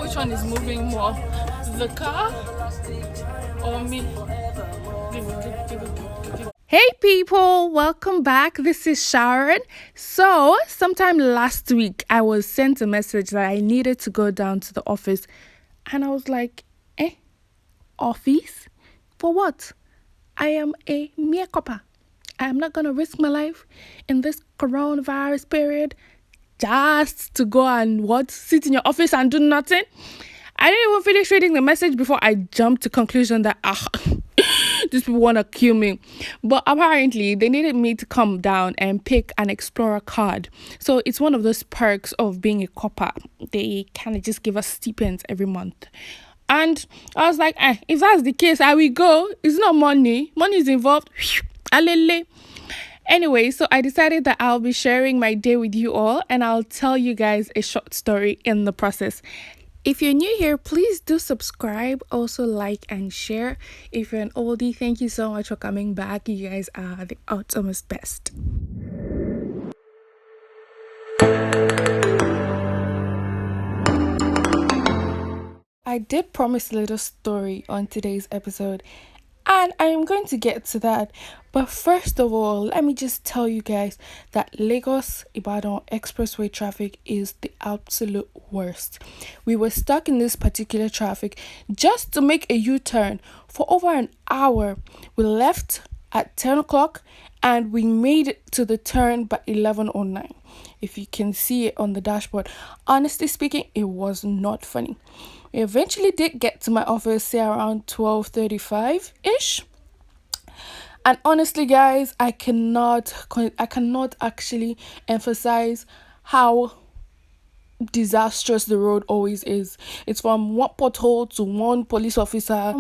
which one is moving more, the car or me. Hey people, welcome back. This is Sharon. So sometime last week I was sent a message that I needed to go down to the office, and I was like, office? For what? I am a mere copper. I am not going to risk my life in this coronavirus period just to go and sit in your office and do nothing. I didn't even finish reading the message before I jumped to conclusion that these people want to kill me. But apparently they needed me to come down and pick an explorer card. So it's one of those perks of being a copper. They kind of just give us stipends every month. And I was like, if that's the case, I will go. It's not money. Money is involved. Alele. Anyway, so I decided that I'll be sharing my day with you all, and I'll tell you guys a short story in the process. If you're new here, please do subscribe, also like and share. If you're an oldie, thank you so much for coming back. You guys are the utmost best. I did promise a little story on today's episode, and I am going to get to that. But first of all, let me just tell you guys that Lagos-Ibadan expressway traffic is the absolute worst. We were stuck in this particular traffic just to make a U-turn for over an hour. We left at 10 o'clock and we made it to the turn by 11:09. If you can see it on the dashboard. Honestly speaking, it was not funny. We eventually did get to my office, say around 12:35-ish. And honestly, guys, I cannot actually emphasize how disastrous the road always is. It's from one pothole to one police officer,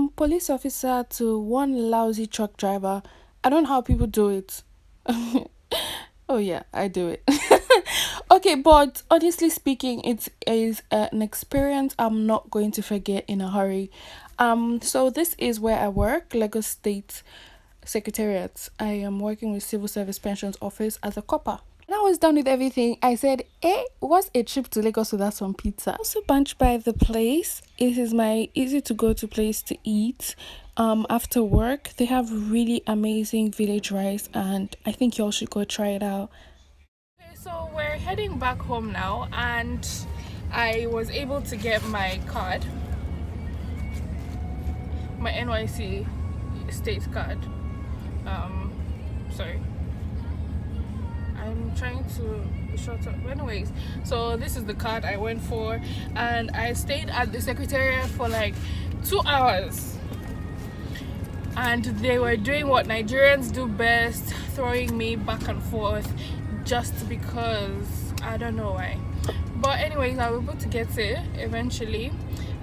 to one lousy truck driver. I don't know how people do it. Oh yeah, I do it. Okay, but honestly speaking, it is an experience I'm not going to forget in a hurry. So this is where I work, Lagos State Secretariat. I am working with Civil Service Pensions Office as a copper. When I was done with everything, I said, what's a trip to Lagos without some pizza? Also bunched by the place. It is my easy to go to place to eat. After work, they have really amazing village rice, and I think y'all should go try it out. Okay, so we're heading back home now, and I was able to get my card, my NYC state card. Sorry, I'm trying to short up. Anyways, so this is the card I went for, and I stayed at the secretariat for like 2 hours, and they were doing what Nigerians do best, throwing me back and forth just because I don't know why. But anyways, I was able to get it eventually,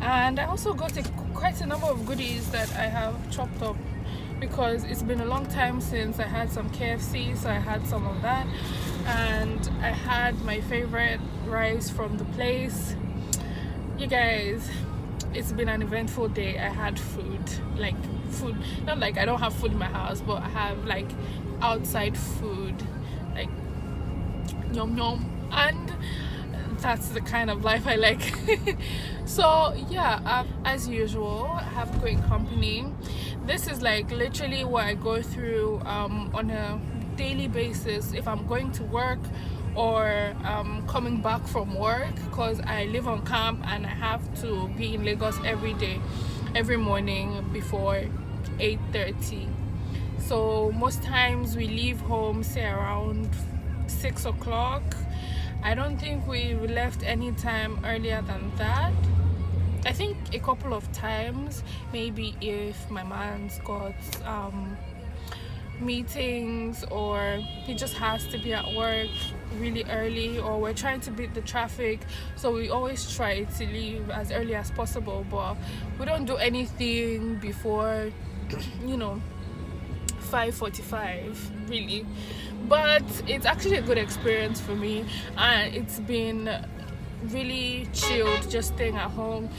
and I also got quite a number of goodies that I have chopped up, because it's been a long time since I had some KFC, so I had some of that, and I had my favorite rice from the place. You guys, it's been an eventful day. I had food, not like I don't have food in my house, but I have like outside food, like yum yum, and that's the kind of life I like. So yeah, as usual, I have great company. This is like literally what I go through on a daily basis if I'm going to work or coming back from work, because I live on camp and I have to be in Lagos every day, every morning before 8:30. So most times we leave home say around 6 o'clock. I don't think we left any time earlier than that. I think a couple of times, maybe if my man's got meetings or he just has to be at work really early, or we're trying to beat the traffic, so we always try to leave as early as possible, but we don't do anything before 5:45 really. But it's actually a good experience for me, and it's been really chilled just staying at home.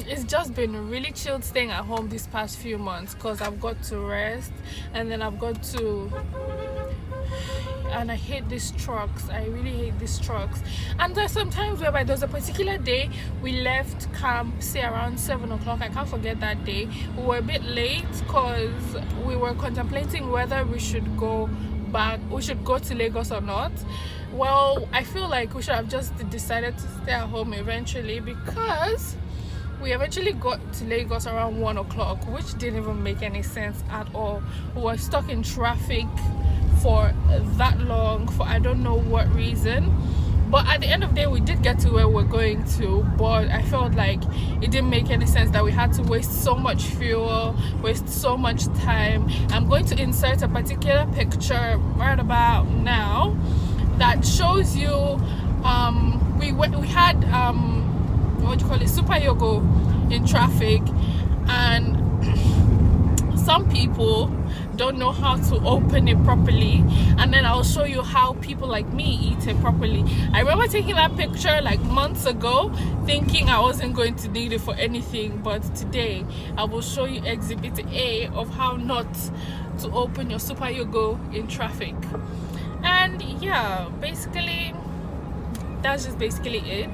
it's just been really chilled staying at home these past few months because I've got to rest, and then I've got to, and I hate these trucks. I really hate these trucks. And there's sometimes whereby there's a particular day we left camp, say around 7 o'clock. I can't forget that day. We were a bit late because we were contemplating whether we should go to Lagos or not. Well, I feel like we should have just decided to stay at home eventually, because we eventually got to Lagos around 1 o'clock, which didn't even make any sense at all. We were stuck in traffic for that long for I don't know what reason. But at the end of the day, we did get to where we're going to, but I felt like it didn't make any sense that we had to waste so much fuel, waste so much time. I'm going to insert a particular picture right about now that shows you we had what do you call it, super yogo in traffic, and some people don't know how to open it properly, and then I'll show you how people like me eat it properly. I remember taking that picture like months ago thinking I wasn't going to need it for anything, but today I will show you exhibit A of how not to open your super yogo in traffic. And yeah, basically that's just basically it.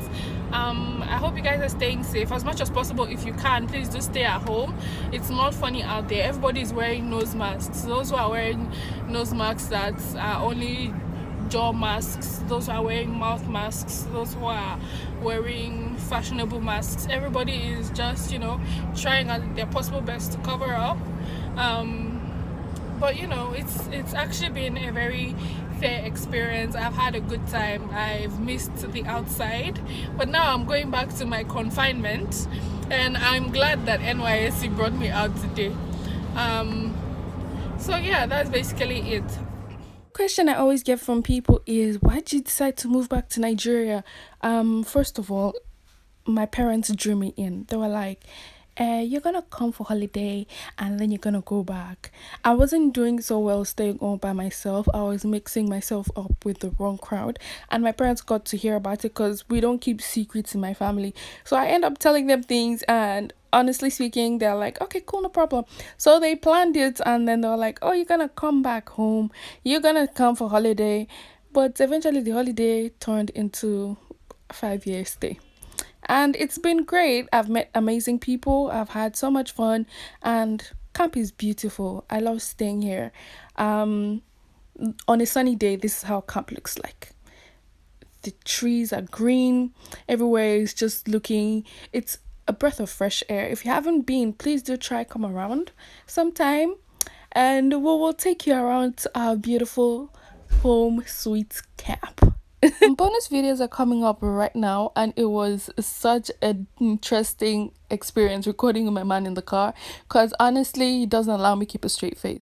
I hope you guys are staying safe as much as possible. If you can, please do stay at home. It's not funny out there. Everybody is wearing nose masks. Those who are wearing nose masks that are only jaw masks, those who are wearing mouth masks, those who are wearing fashionable masks, everybody is just, you know, trying their possible best to cover up. But you know, it's actually been a very fair experience. I've had a good time. I've missed the outside, but now I'm going back to my confinement, and I'm glad that NYSC brought me out today. So yeah, that's basically it. Question I always get from people is, why did you decide to move back to Nigeria? First of all, my parents drew me in. They were like, you're gonna come for holiday and then you're gonna go back. I wasn't doing so well staying all by myself. I was mixing myself up with the wrong crowd, and my parents got to hear about it because we don't keep secrets in my family. So I end up telling them things, and honestly speaking, they're like, okay, cool, no problem. So they planned it, and then they're like, oh, you're gonna come back home, you're gonna come for holiday. But eventually the holiday turned into a 5-year stay. And it's been great. I've met amazing people. I've had so much fun, and camp is beautiful. I love staying here. On a sunny day, this is how camp looks like. The trees are green. Everywhere is just looking. It's a breath of fresh air. If you haven't been, please do try come around sometime, and we will take you around to our beautiful home sweet camp. Bonus videos are coming up right now, and it was such an interesting experience recording with my man in the car, because honestly he doesn't allow me keep a straight face.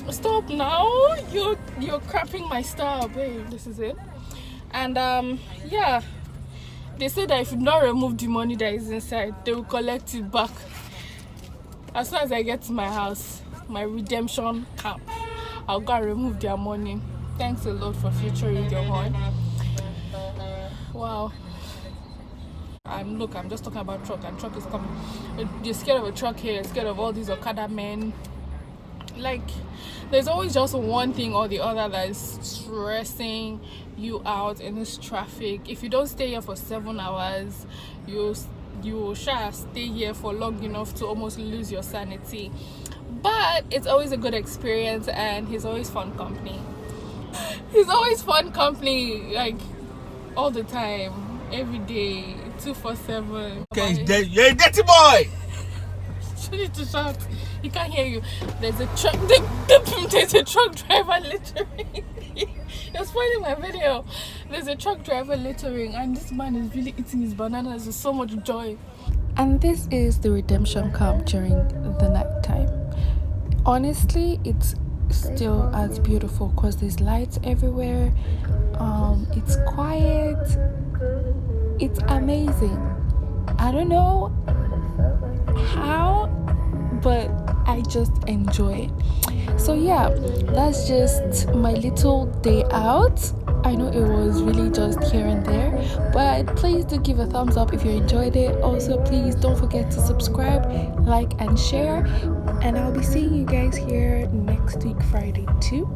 Stop now, you're crapping my style, babe. This is it. And yeah, they said that if you don't remove the money that is inside, they will collect it back as soon as I get to my house, my redemption camp. I'll go and remove their money. Thanks a lot for featuring your horn. Wow. Look, I'm just talking about truck, and truck is coming. You're scared of a truck here, you're scared of all these Okada men. Like, there's always just one thing or the other that is stressing you out in this traffic. If you don't stay here for 7 hours, you shall stay here for long enough to almost lose your sanity. But it's always a good experience, and he's always fun company. He's always fun company, like all the time, every day, 247. Okay, you're a dirty boy. You need to shout. He can't hear you. There's a truck. There's a truck driver littering. You're spoiling my video. There's a truck driver littering, and this man is really eating his bananas with so much joy. And this is the redemption camp during the night time. Honestly, it's still as beautiful because there's lights everywhere. It's quiet. It's amazing. I don't know how, but I just enjoy it. So yeah, that's just my little day out. I I know it was really just here and there, but please do give a thumbs up if you enjoyed it. Also, please don't forget to subscribe, like, and share. And I'll be seeing you guys here next week, Friday, too.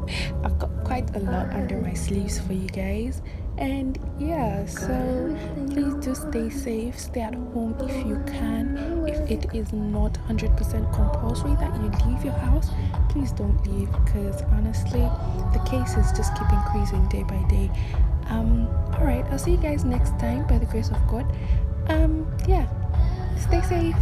I've got quite a lot under my sleeves for you guys. And yeah, so please do stay safe, stay at home if you can. If it is not 100% compulsory that you leave your house, please don't leave, because honestly, the cases just keep increasing day by day. All right, I'll see you guys next time by the grace of God. Yeah, stay safe.